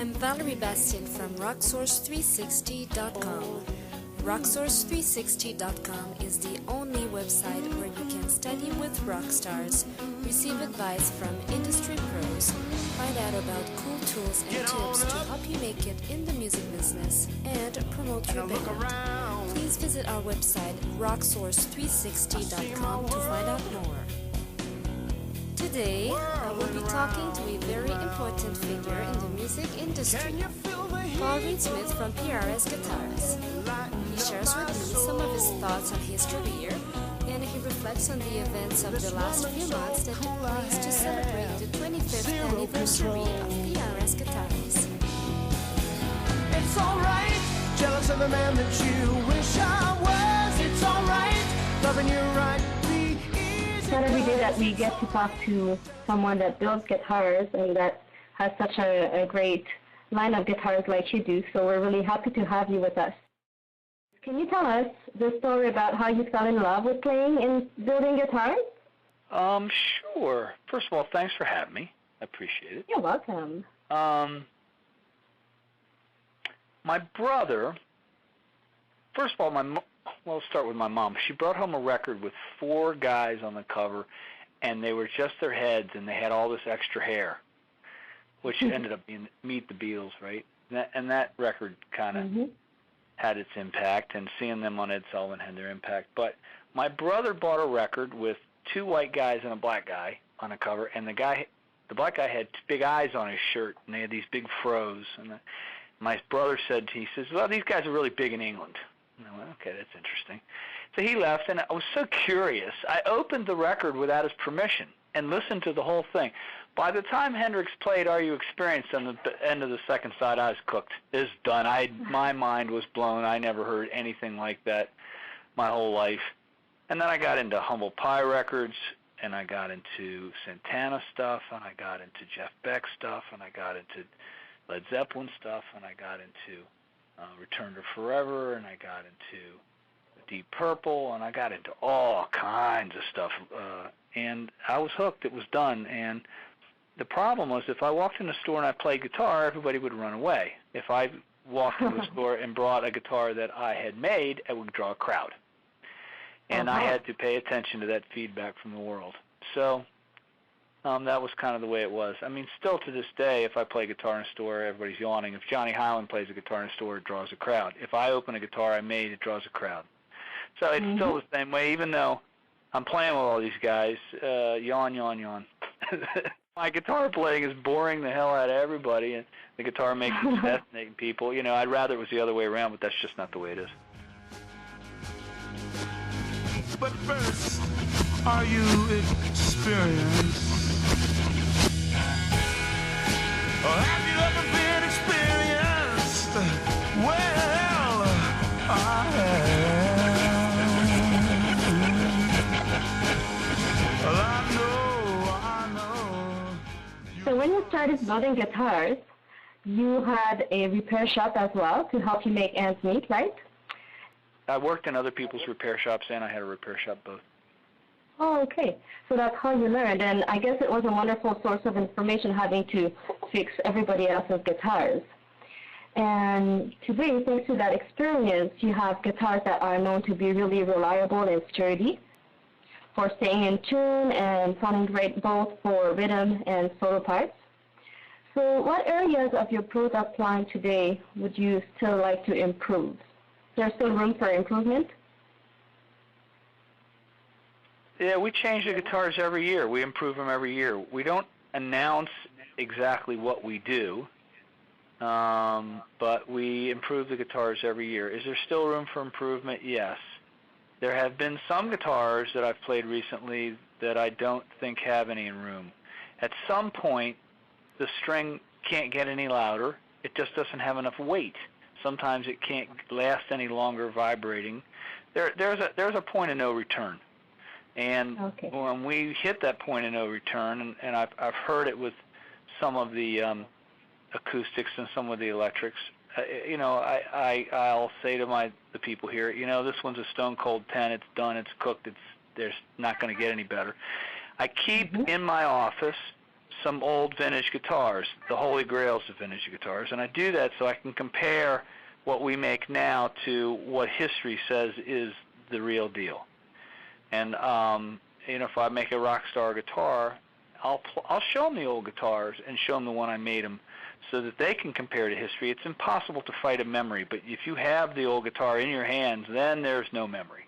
I'm Valerie Bastien from RockSource360.com. RockSource360.com is the only website where you can study with rock stars, receive advice from industry pros, find out about cool tools and tips to help you make it in the music business, and promote your band. Please visit our website RockSource360.com to find out more. Today, I will be talking to a very important figure in the music industry, Paul Reed-Smith from PRS Guitars. He shares with me some of his thoughts on his career, and he reflects on the events of the last few months that took place to celebrate the 25th anniversary of PRS Guitars. It's alright, jealous of the man that you wish I was. It's alright, loving you right. It's not every day that we get to talk to someone that builds guitars and that has such a great line of guitars like you do, so we're really happy to have you with us. Can you tell us the story about how you fell in love with playing and building guitars? Sure. First of all, thanks for having me. I appreciate it. You're welcome. My brother, first of all, well, let's start with my mom. She brought home a record with 4 guys on the cover, and they were just their heads, and they had all this extra hair, which ended up being Meet the Beatles, right? And that record kind of had its impact, and seeing them on Ed Sullivan had their impact. But my brother bought a record with 2 white guys and a black guy on the cover, and the black guy had big eyes on his shirt, and they had these big fros. And my brother said, he says, well, these guys are really big in England. And I went, okay, that's interesting. So he left, and I was so curious. I opened the record without his permission and listened to the whole thing. By the time Hendrix played Are You Experienced on the end of the second side, I was cooked. It's done. My mind was blown. I never heard anything like that my whole life. And then I got into Humble Pie records, and I got into Santana stuff, and I got into Jeff Beck stuff, and I got into Led Zeppelin stuff, and I got into Return to Forever, and I got into Deep Purple, and I got into all kinds of stuff. And I was hooked. It was done. And the problem was, if I walked in the store and I played guitar, everybody would run away. If I walked into the store and brought a guitar that I had made, it would draw a crowd. And I had to pay attention to that feedback from the world. So that was kind of the way it was. I mean, still to this day, if I play guitar in a store, everybody's yawning. If Johnny Highland plays a guitar in a store, it draws a crowd. If I open a guitar I made, it draws a crowd. So it's still the same way, even though I'm playing with all these guys. Yawn, yawn, yawn. My guitar playing is boring the hell out of everybody, and the guitar makes it fascinating people. You know, I'd rather it was the other way around, but that's just not the way it is. But first, are you experienced? Or have you ever been experienced? Well, I have. Well, I know. So when you started building guitars, you had a repair shop as well to help you make ends meet, right? I worked in other people's repair shops, and I had a repair shop both. Oh, okay. So that's how you learned, and I guess it was a wonderful source of information having to fix everybody else's guitars. And today, thanks to that experience, you have guitars that are known to be really reliable and sturdy for staying in tune and sounding great both for rhythm and solo parts. So what areas of your product line today would you still like to improve? There's still room for improvement? Yeah, we change the guitars every year. We improve them every year. We don't announce exactly what we do, but we improve the guitars every year. Is there still room for improvement? Yes. There have been some guitars that I've played recently that I don't think have any room. At some point, the string can't get any louder. It just doesn't have enough weight. Sometimes it can't last any longer vibrating. There's a point of no return. And when we hit that point of no return, and I've heard it with some of the acoustics and some of the electrics, you know, I'll say to the people here, you know, this one's a stone cold 10. It's done. It's cooked. There's not going to get any better. I keep in my office some old vintage guitars, the holy grails of vintage guitars, and I do that so I can compare what we make now to what history says is the real deal. And if I make a rock star guitar, I'll show them the old guitars and show them the one I made them, so that they can compare to history. It's impossible to fight a memory, but if you have the old guitar in your hands, then there's no memory.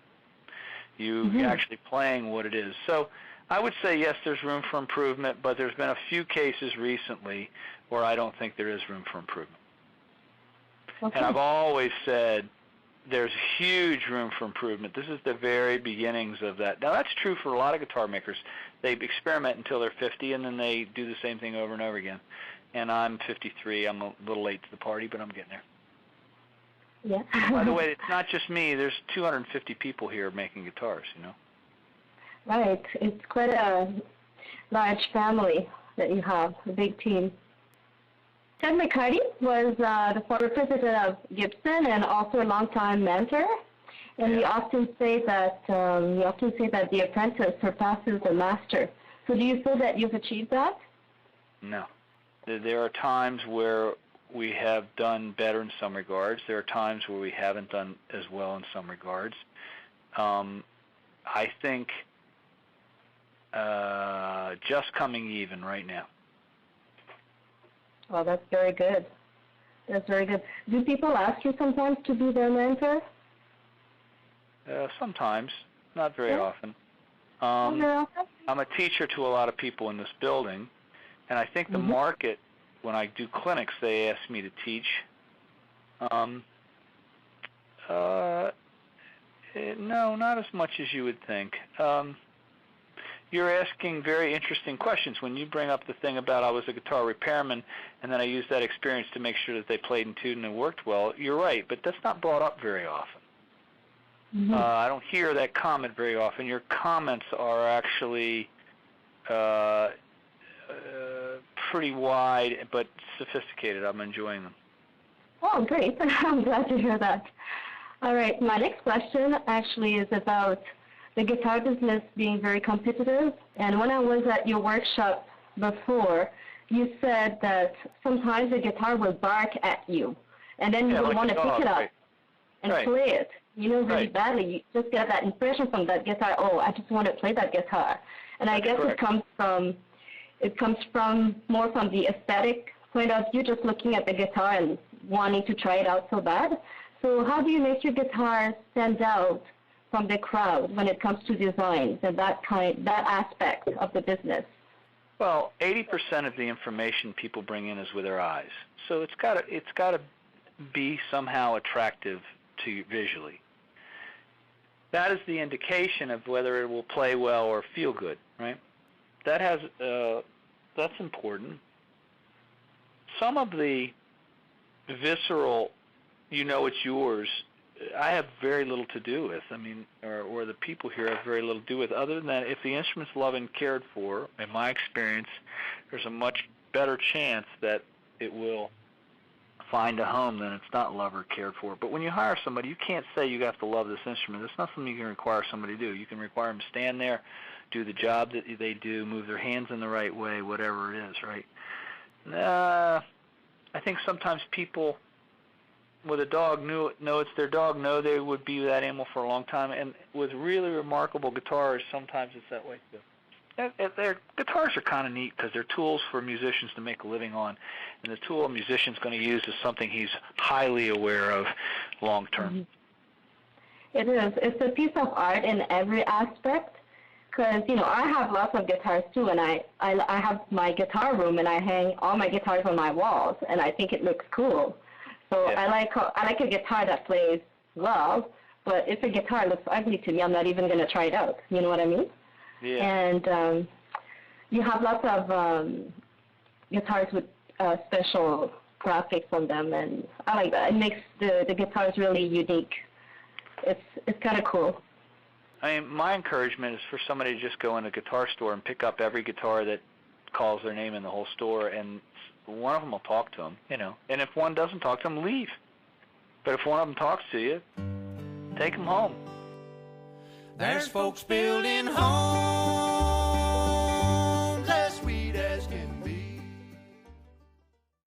You're actually playing what it is. So I would say, yes, there's room for improvement, but there's been a few cases recently where I don't think there is room for improvement. Okay. And I've always said there's huge room for improvement. This is the very beginnings of that. Now, that's true for a lot of guitar makers. They experiment until they're 50, and then they do the same thing over and over again. And I'm 53. I'm a little late to the party, but I'm getting there. Yeah. By the way, it's not just me. There's 250 people here making guitars, Right. It's quite a large family that you have, a big team. Ted McCarty was the former president of Gibson and also a longtime mentor. And you often say that the apprentice surpasses the master. So do you feel that you've achieved that? No. There are times where we have done better in some regards. There are times where we haven't done as well in some regards. I think just coming even right now. Well, that's very good. That's very good. Do people ask you sometimes to be their mentor? Sometimes, not very often. I'm a teacher to a lot of people in this building, and I think the market, when I do clinics, they ask me to teach. No, not as much as you would think. You're asking very interesting questions. When you bring up the thing about I was a guitar repairman and then I used that experience to make sure that they played in tune and it worked well, you're right, but that's not brought up very often. I don't hear that comment very often. Your comments are actually pretty wide but sophisticated. I'm enjoying them. Oh, great. I'm glad to hear that. All right, my next question actually is about the guitar business being very competitive. And when I was at your workshop before, you said that sometimes the guitar will bark at you, and then you would want to pick it up and play it, really badly. You just get that impression from that guitar, oh, I just want to play that guitar. And I guess it comes from more from the aesthetic point of view, just looking at the guitar and wanting to try it out so bad. So how do you make your guitar stand out from the crowd when it comes to designs and that aspect of the business? Well, 80% of the information people bring in is with their eyes, so it's got to be somehow attractive to you visually. That is the indication of whether it will play well or feel good, right? That's important. Some of the visceral, it's yours, I have very little to do with. Or the people here have very little to do with, other than that, if the instrument's loved and cared for, in my experience, there's a much better chance that it will find a home than it's not loved or cared for. But when you hire somebody, you can't say you have to love this instrument. It's not something you can require somebody to do. You can require them to stand there, do the job that they do, move their hands in the right way, whatever it is, right? I think sometimes people with a dog know it's their dog, know they would be that animal for a long time, and with really remarkable guitars, sometimes it's that way too. Their guitars are kind of neat because they're tools for musicians to make a living on, and the tool a musician's going to use is something he's highly aware of long term. It is. It's a piece of art in every aspect, because I have lots of guitars too, and I have my guitar room, and I hang all my guitars on my walls, and I think it looks cool. So I like a guitar that plays well, but if a guitar looks ugly to me, I'm not even going to try it out. You know what I mean? Yeah. And you have lots of guitars with special graphics on them, and I like that. It makes the guitars really unique. It's kind of cool. My encouragement is for somebody to just go in a guitar store and pick up every guitar that calls their name in the whole store, and one of them will talk to them, And if one doesn't talk to them, leave. But if one of them talks to you, take them home. There's folks building homes